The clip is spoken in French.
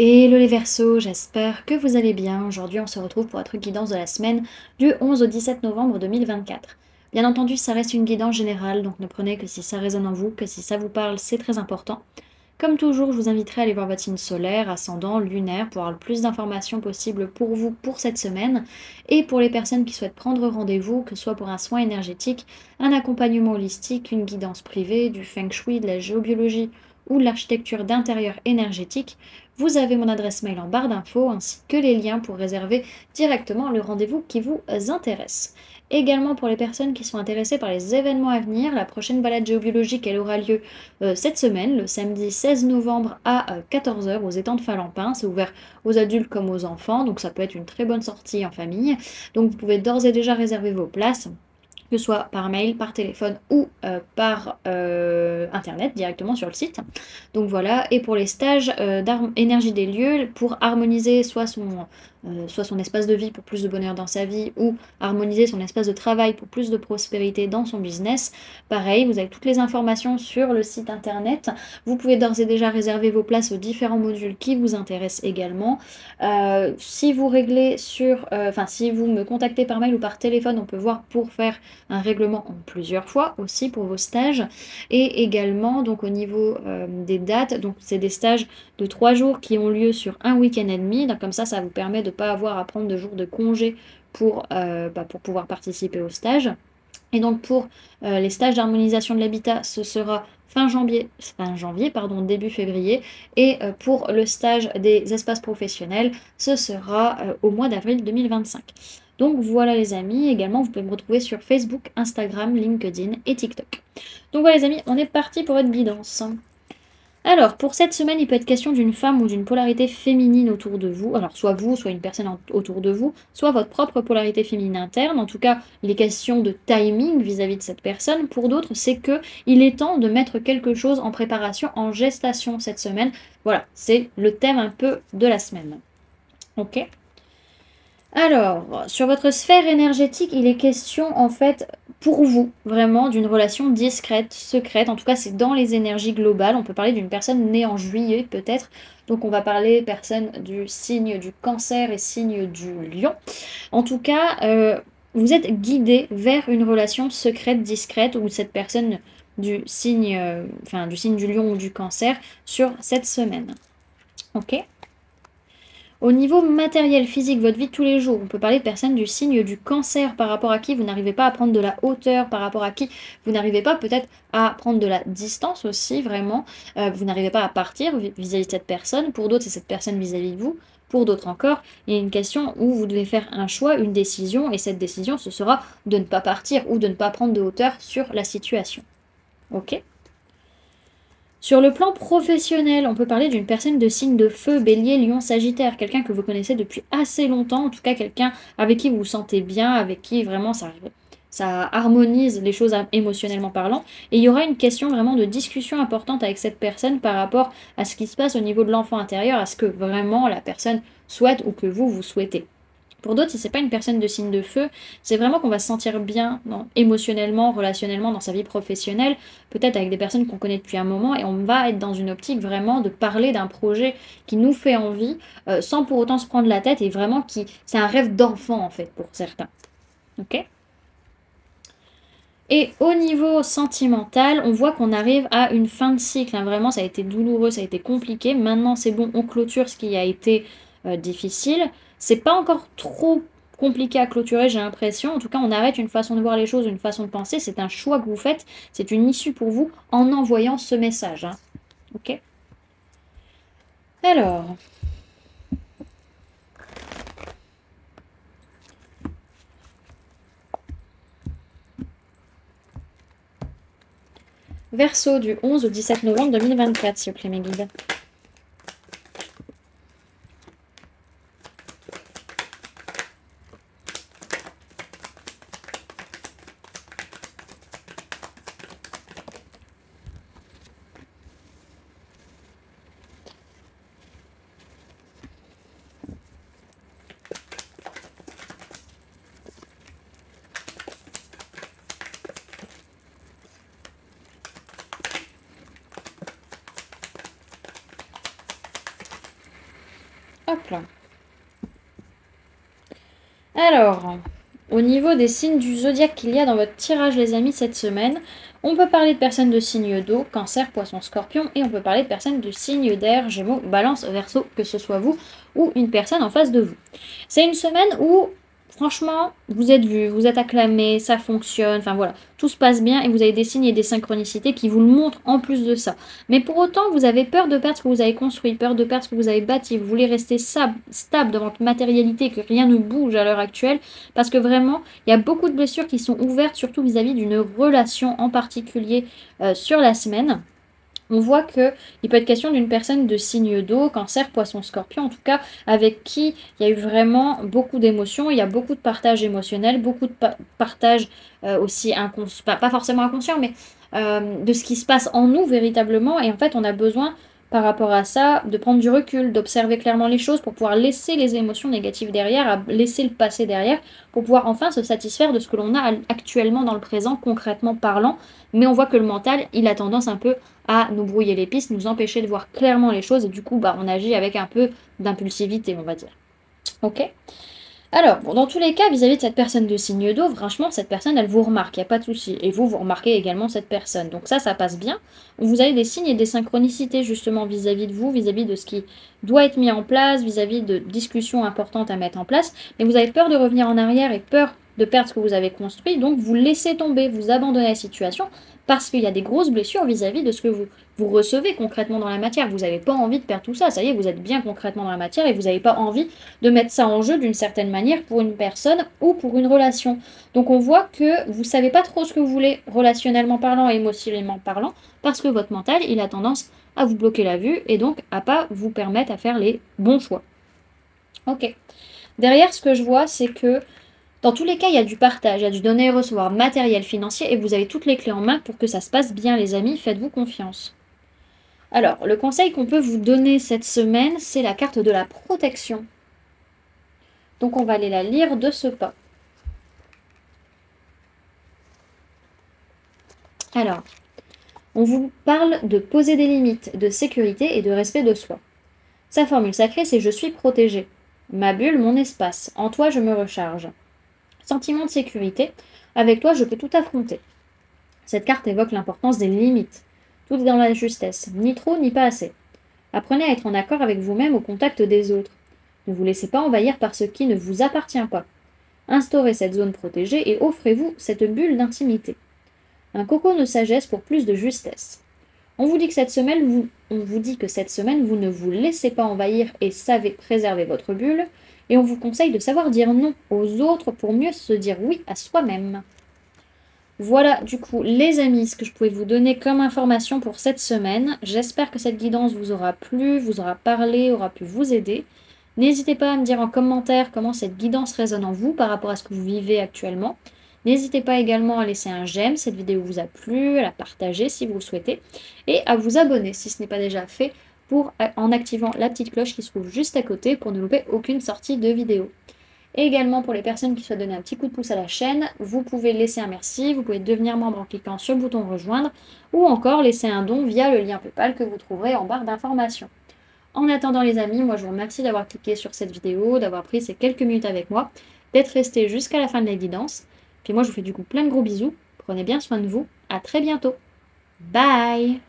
Hello les Verseaux, j'espère que vous allez bien. Aujourd'hui, on se retrouve pour votre guidance de la semaine du 11 au 17 novembre 2024. Bien entendu, ça reste une guidance générale, donc ne prenez que si ça résonne en vous, que si ça vous parle, c'est très important. Comme toujours, je vous inviterai à aller voir votre signe solaire, ascendant, lunaire, pour avoir le plus d'informations possible pour vous pour cette semaine. Et pour les personnes qui souhaitent prendre rendez-vous, que ce soit pour un soin énergétique, un accompagnement holistique, une guidance privée, du feng shui, de la géobiologie ou de l'architecture d'intérieur énergétique, vous avez mon adresse mail en barre d'infos ainsi que les liens pour réserver directement le rendez-vous qui vous intéresse. Également pour les personnes qui sont intéressées par les événements à venir, la prochaine balade géobiologique elle aura lieu cette semaine, le samedi 16 novembre à 14 h aux étangs de Falampin. C'est ouvert aux adultes comme aux enfants, donc ça peut être une très bonne sortie en famille. Donc vous pouvez d'ores et déjà réserver vos places, que ce soit par mail, par téléphone ou par internet directement sur le site. Donc voilà, et pour les stages énergie des lieux, pour harmoniser soit son espace de vie pour plus de bonheur dans sa vie ou harmoniser son espace de travail pour plus de prospérité dans son business, pareil, vous avez toutes les informations sur le site internet. Vous pouvez d'ores et déjà réserver vos places aux différents modules qui vous intéressent également. Si vous réglez si vous me contactez par mail ou par téléphone, on peut voir pour faire un règlement en plusieurs fois aussi pour vos stages. Et également, donc au niveau des dates, donc c'est des stages de 3 jours qui ont lieu sur un week-end et demi. Donc comme ça vous permet de ne pas avoir à prendre de jours de congé pour pouvoir participer au stage. Et donc pour les stages d'harmonisation de l'habitat, ce sera fin janvier, pardon, début février. Et pour le stage des espaces professionnels, ce sera au mois d'avril 2025. Donc voilà les amis, également vous pouvez me retrouver sur Facebook, Instagram, LinkedIn et TikTok. Donc voilà les amis, on est parti pour votre guidance. Alors, pour cette semaine, il peut être question d'une femme ou d'une polarité féminine autour de vous. Alors, soit vous, soit une personne autour de vous, soit votre propre polarité féminine interne. En tout cas, il est question de timing vis-à-vis de cette personne. Pour d'autres, c'est que il est temps de mettre quelque chose en préparation, en gestation cette semaine. Voilà, c'est le thème un peu de la semaine. Ok? Alors, sur votre sphère énergétique, il est question en fait pour vous vraiment d'une relation discrète, secrète. En tout cas, c'est dans les énergies globales. On peut parler d'une personne née en juillet peut-être. Donc on va parler personne du signe du Cancer et signe du Lion. En tout cas, vous êtes guidé vers une relation secrète, discrète, où cette personne du signe du Lion ou du Cancer sur cette semaine. Ok? Au niveau matériel, physique, votre vie de tous les jours, on peut parler de personnes du signe du Cancer par rapport à qui vous n'arrivez pas à prendre de la hauteur, par rapport à qui vous n'arrivez pas peut-être à prendre de la distance aussi, vraiment. Vous n'arrivez pas à partir vis-à-vis de cette personne. Pour d'autres, c'est cette personne vis-à-vis de vous. Pour d'autres encore, il y a une question où vous devez faire un choix, une décision, et cette décision, ce sera de ne pas partir ou de ne pas prendre de hauteur sur la situation. Ok? Sur le plan professionnel, on peut parler d'une personne de signe de feu, bélier, lion, sagittaire, quelqu'un que vous connaissez depuis assez longtemps, en tout cas quelqu'un avec qui vous vous sentez bien, avec qui vraiment ça harmonise les choses émotionnellement parlant. Et il y aura une question vraiment de discussion importante avec cette personne par rapport à ce qui se passe au niveau de l'enfant intérieur, à ce que vraiment la personne souhaite ou que vous souhaitez. Pour d'autres, si c'est pas une personne de signe de feu, c'est vraiment qu'on va se sentir bien émotionnellement, relationnellement dans sa vie professionnelle, peut-être avec des personnes qu'on connaît depuis un moment, et on va être dans une optique vraiment de parler d'un projet qui nous fait envie, sans pour autant se prendre la tête, et vraiment c'est un rêve d'enfant en fait pour certains. Ok? Et au niveau sentimental, on voit qu'on arrive à une fin de cycle, hein. Vraiment, ça a été douloureux, ça a été compliqué. Maintenant, c'est bon, on clôture ce qui a été difficile. C'est pas encore trop compliqué à clôturer, j'ai l'impression. En tout cas, on arrête une façon de voir les choses, une façon de penser. C'est un choix que vous faites. C'est une issue pour vous en envoyant ce message, hein. Ok? Alors, Verseau du 11 au 17 novembre 2024, s'il vous plaît, mes guides. Hop là. Alors, au niveau des signes du zodiaque qu'il y a dans votre tirage, les amis, cette semaine, on peut parler de personnes de signe d'eau, Cancer, Poisson, Scorpion, et on peut parler de personnes du signe d'air, Gémeaux, Balance, Verseau, que ce soit vous ou une personne en face de vous. C'est une semaine où, franchement, vous êtes vus, vous êtes acclamés, ça fonctionne, enfin voilà, tout se passe bien et vous avez des signes et des synchronicités qui vous le montrent en plus de ça. Mais pour autant, vous avez peur de perdre ce que vous avez construit, peur de perdre ce que vous avez bâti, vous voulez rester stable dans votre matérialité, que rien ne bouge à l'heure actuelle, parce que vraiment, il y a beaucoup de blessures qui sont ouvertes, surtout vis-à-vis d'une relation en particulier sur la semaine. On voit qu'il peut être question d'une personne de signe d'eau, Cancer, Poisson, Scorpion, en tout cas, avec qui il y a eu vraiment beaucoup d'émotions, il y a beaucoup de partage émotionnel, beaucoup de partage aussi inconscient, pas forcément inconscient, mais de ce qui se passe en nous véritablement. Et en fait, on a besoin, par rapport à ça, de prendre du recul, d'observer clairement les choses pour pouvoir laisser les émotions négatives derrière, laisser le passé derrière, pour pouvoir enfin se satisfaire de ce que l'on a actuellement dans le présent, concrètement parlant. Mais on voit que le mental, il a tendance un peu à nous brouiller les pistes, nous empêcher de voir clairement les choses, et du coup, on agit avec un peu d'impulsivité, on va dire. Ok? Alors, bon, dans tous les cas, vis-à-vis de cette personne de signe d'eau, franchement, cette personne, elle vous remarque, il n'y a pas de souci. Et vous, vous remarquez également cette personne. Donc ça passe bien. Vous avez des signes et des synchronicités, justement, vis-à-vis de vous, vis-à-vis de ce qui doit être mis en place, vis-à-vis de discussions importantes à mettre en place. Mais vous avez peur de revenir en arrière et peur de perdre ce que vous avez construit. Donc, vous laissez tomber, vous abandonnez la situation parce qu'il y a des grosses blessures vis-à-vis de ce que vous recevez concrètement dans la matière. Vous n'avez pas envie de perdre tout ça. Ça y est, vous êtes bien concrètement dans la matière et vous n'avez pas envie de mettre ça en jeu d'une certaine manière pour une personne ou pour une relation. Donc on voit que vous ne savez pas trop ce que vous voulez relationnellement parlant et émotionnellement parlant parce que votre mental, il a tendance à vous bloquer la vue et donc à pas vous permettre à faire les bons choix. Ok. Derrière, ce que je vois, c'est que dans tous les cas, il y a du partage, il y a du donner et recevoir matériel, financier, et vous avez toutes les clés en main pour que ça se passe bien, les amis. Faites-vous confiance. Alors, le conseil qu'on peut vous donner cette semaine, c'est la carte de la protection. Donc, on va aller la lire de ce pas. Alors, on vous parle de poser des limites, de sécurité et de respect de soi. Sa formule sacrée, c'est « Je suis protégé ». Ma bulle, mon espace. En toi, je me recharge. Sentiment de sécurité. Avec toi, je peux tout affronter. Cette carte évoque l'importance des limites. Tout est dans la justesse, ni trop ni pas assez. Apprenez à être en accord avec vous-même au contact des autres. Ne vous laissez pas envahir par ce qui ne vous appartient pas. Instaurez cette zone protégée et offrez-vous cette bulle d'intimité. Un cocon de sagesse pour plus de justesse. On vous dit que cette semaine, vous ne vous laissez pas envahir et savez préserver votre bulle, et on vous conseille de savoir dire non aux autres pour mieux se dire oui à soi-même. Voilà du coup les amis ce que je pouvais vous donner comme information pour cette semaine. J'espère que cette guidance vous aura plu, vous aura parlé, aura pu vous aider. N'hésitez pas à me dire en commentaire comment cette guidance résonne en vous par rapport à ce que vous vivez actuellement. N'hésitez pas également à laisser un j'aime si cette vidéo vous a plu, à la partager si vous le souhaitez, et à vous abonner si ce n'est pas déjà fait en activant la petite cloche qui se trouve juste à côté pour ne louper aucune sortie de vidéo. Et également pour les personnes qui souhaitent donner un petit coup de pouce à la chaîne, vous pouvez laisser un merci, vous pouvez devenir membre en cliquant sur le bouton rejoindre ou encore laisser un don via le lien PayPal que vous trouverez en barre d'informations. En attendant les amis, moi je vous remercie d'avoir cliqué sur cette vidéo, d'avoir pris ces quelques minutes avec moi, d'être resté jusqu'à la fin de la guidance. Puis moi je vous fais du coup plein de gros bisous, prenez bien soin de vous, à très bientôt. Bye!